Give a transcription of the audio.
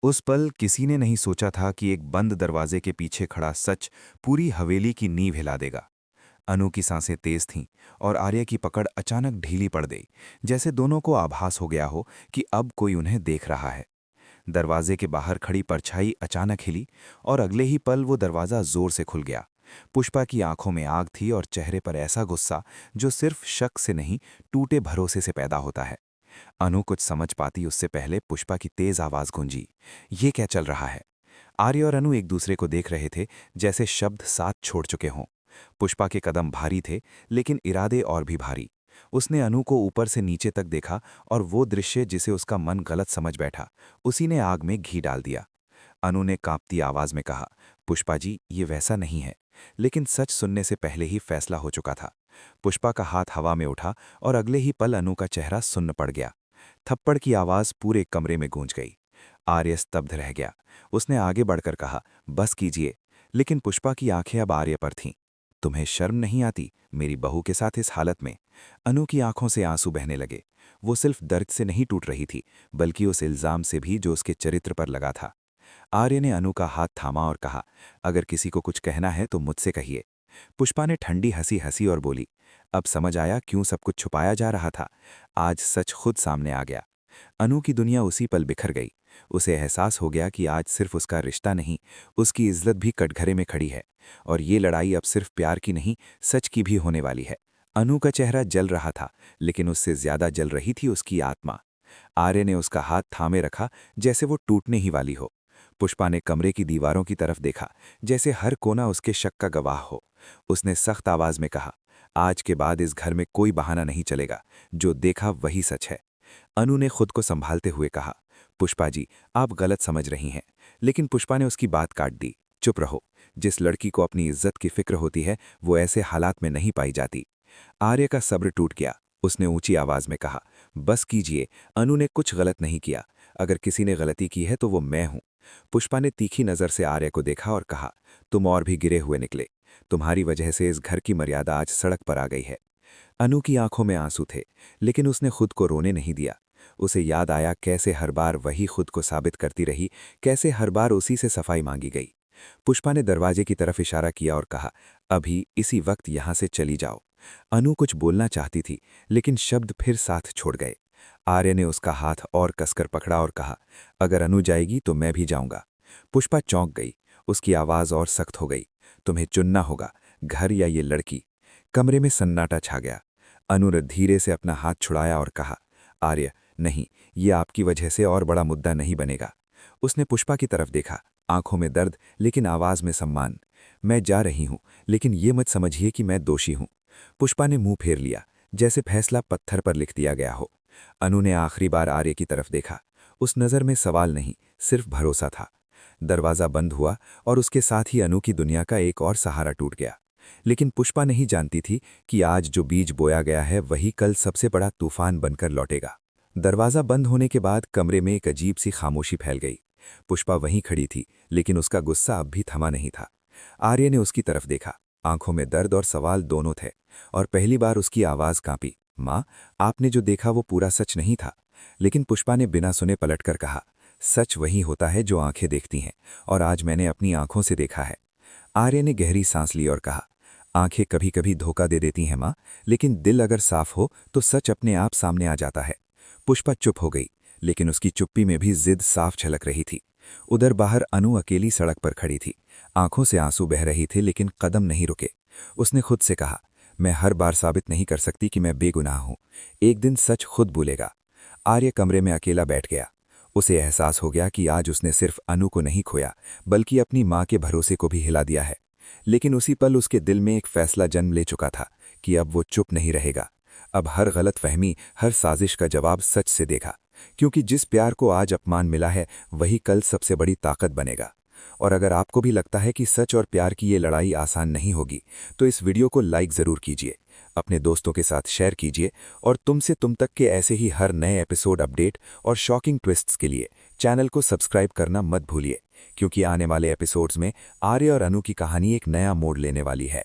उस पल किसी ने नहीं सोचा था कि एक बंद दरवाजे के पीछे खड़ा सच पूरी हवेली की नींव हिला देगा। अनु की सांसें तेज थीं और आर्य की पकड़ अचानक ढीली पड़ गई, जैसे दोनों को आभास हो गया हो कि अब कोई उन्हें देख रहा है। दरवाजे के बाहर खड़ी परछाई अचानक हिली और अगले ही पल वो दरवाज़ा जोर से खुल गया। पुष्पा की आंखों में आग थी और चेहरे पर ऐसा गुस्सा जो सिर्फ शक से नहीं, टूटे भरोसे से पैदा होता है। अनु कुछ समझ पाती उससे पहले पुष्पा की तेज आवाज गूंजी, ये क्या चल रहा है? आर्य और अनु एक दूसरे को देख रहे थे, जैसे शब्द साथ छोड़ चुके हों। पुष्पा के कदम भारी थे, लेकिन इरादे और भी भारी। उसने अनु को ऊपर से नीचे तक देखा और वो दृश्य जिसे उसका मन गलत समझ बैठा, उसी ने आग में घी डाल दिया। अनु ने कांपती आवाज में कहा, पुष्पा जी, ये वैसा नहीं है। लेकिन सच सुनने से पहले ही फैसला हो चुका था। पुष्पा का हाथ हवा में उठा और अगले ही पल अनु का चेहरा सुन्न पड़ गया। थप्पड़ की आवाज पूरे कमरे में गूंज गई। आर्य स्तब्ध रह गया। उसने आगे बढ़कर कहा, बस कीजिए। लेकिन पुष्पा की आंखें अब आर्य पर थीं। तुम्हें शर्म नहीं आती मेरी बहू के साथ इस हालत में? अनु की आंखों से आंसू बहने लगे। वो सिर्फ दर्द से नहीं टूट रही थी, बल्कि उस इल्जाम से भी जो उसके चरित्र पर लगा था। आर्य ने अनु का हाथ थामा और कहा, अगर किसी को कुछ कहना है तो मुझसे कहिए। पुष्पा ने ठंडी हंसी हंसी और बोली, अब समझ आया क्यों सब कुछ छुपाया जा रहा था। आज सच खुद सामने आ गया। अनु की दुनिया उसी पल बिखर गई। उसे एहसास हो गया कि आज सिर्फ उसका रिश्ता नहीं, उसकी इज्जत भी कटघरे में खड़ी है। और ये लड़ाई अब सिर्फ प्यार की नहीं, सच की भी होने वाली है। अनु का चेहरा जल रहा था, लेकिन उससे ज्यादा जल रही थी उसकी आत्मा। आर्य ने उसका हाथ थामे रखा, जैसे वो टूटने ही वाली हो। पुष्पा ने कमरे की दीवारों की तरफ देखा, जैसे हर कोना उसके शक का गवाह हो। उसने सख्त आवाज में कहा, आज के बाद इस घर में कोई बहाना नहीं चलेगा। जो देखा वही सच है। अनु ने खुद को संभालते हुए कहा, पुष्पा जी, आप गलत समझ रही हैं। लेकिन पुष्पा ने उसकी बात काट दी, चुप रहो। जिस लड़की को अपनी इज्जत की फिक्र होती है, वो ऐसे हालात में नहीं पाई जाती। आर्य का सब्र टूट गया। उसने ऊंची आवाज में कहा, बस कीजिए। अनु ने कुछ गलत नहीं किया। अगर किसी ने गलती की है तो वो मैं हूं। पुष्पा ने तीखी नजर से आर्य को देखा और कहा, तुम और भी गिरे हुए निकले। तुम्हारी वजह से इस घर की मर्यादा आज सड़क पर आ गई है। अनु की आंखों में आंसू थे, लेकिन उसने खुद को रोने नहीं दिया। उसे याद आया कैसे हर बार वही खुद को साबित करती रही, कैसे हर बार उसी से सफाई मांगी गई। पुष्पा ने दरवाजे की तरफ इशारा किया और कहा, अभी इसी वक्त यहां से चली जाओ। अनु कुछ बोलना चाहती थी, लेकिन शब्द फिर साथ छोड़ गए। आर्य ने उसका हाथ और कसकर पकड़ा और कहा, अगर अनु जाएगी तो मैं भी जाऊंगा। पुष्पा चौंक गई। उसकी आवाज और सख्त हो गई, तुम्हें चुनना होगा, घर या ये लड़की। कमरे में सन्नाटा छा गया। अनु ने धीरे से अपना हाथ छुड़ाया और कहा, आर्य, नहीं, ये आपकी वजह से और बड़ा मुद्दा नहीं बनेगा। उसने पुष्पा की तरफ देखा, आंखों में दर्द लेकिन आवाज में सम्मान। मैं जा रही हूं, लेकिन ये मत समझिए कि मैं दोषी हूं। पुष्पा ने मुंह फेर लिया, जैसे फैसला पत्थर पर लिख दिया गया हो। अनु ने आखिरी बार आर्य की तरफ देखा। उस नज़र में सवाल नहीं, सिर्फ भरोसा था। दरवाज़ा बंद हुआ और उसके साथ ही अनु की दुनिया का एक और सहारा टूट गया। लेकिन पुष्पा नहीं जानती थी कि आज जो बीज बोया गया है वही कल सबसे बड़ा तूफान बनकर लौटेगा। दरवाज़ा बंद होने के बाद कमरे में एक अजीब सी खामोशी फैल गई। पुष्पा वहीं खड़ी थी, लेकिन उसका गुस्सा अब भी थमा नहीं था। आर्य ने उसकी तरफ देखा। आंखों में दर्द और सवाल दोनों थे, और पहली बार उसकी आवाज कांपी, माँ, आपने जो देखा वो पूरा सच नहीं था। लेकिन पुष्पा ने बिना सुने पलटकर कहा, सच वही होता है जो आंखें देखती हैं, और आज मैंने अपनी आंखों से देखा है। आर्य ने गहरी सांस ली और कहा, आंखें कभी कभी धोखा दे देती हैं माँ, लेकिन दिल अगर साफ हो तो सच अपने आप सामने आ जाता है। पुष्पा चुप हो गई, लेकिन उसकी चुप्पी में भी जिद साफ झलक रही थी। उधर बाहर अनु अकेली सड़क पर खड़ी थी। आंखों से आंसू बह रही थे, लेकिन कदम नहीं रुके। उसने खुद से कहा, मैं हर बार साबित नहीं कर सकती कि मैं बेगुनाह हूं। एक दिन सच खुद भूलेगा। आर्य कमरे में अकेला बैठ गया। उसे एहसास हो गया कि आज उसने सिर्फ अनु को नहीं खोया, बल्कि अपनी मां के भरोसे को भी हिला दिया है। लेकिन उसी पल उसके दिल में एक फैसला जन्म ले चुका था कि अब वो चुप नहीं रहेगा। अब हर गलत फहमी, हर साजिश का जवाब सच से देगा। क्योंकि जिस प्यार को आज अपमान मिला है, वही कल सबसे बड़ी ताकत बनेगा। और अगर आपको भी लगता है कि सच और प्यार की ये लड़ाई आसान नहीं होगी, तो इस वीडियो को लाइक ज़रूर कीजिए, अपने दोस्तों के साथ शेयर कीजिए, और तुमसे तुम तक के ऐसे ही हर नए एपिसोड अपडेट और शॉकिंग ट्विस्ट्स के लिए चैनल को सब्सक्राइब करना मत भूलिए, क्योंकि आने वाले एपिसोड्स में आर्य और अनु की कहानी एक नया मोड़ लेने वाली है।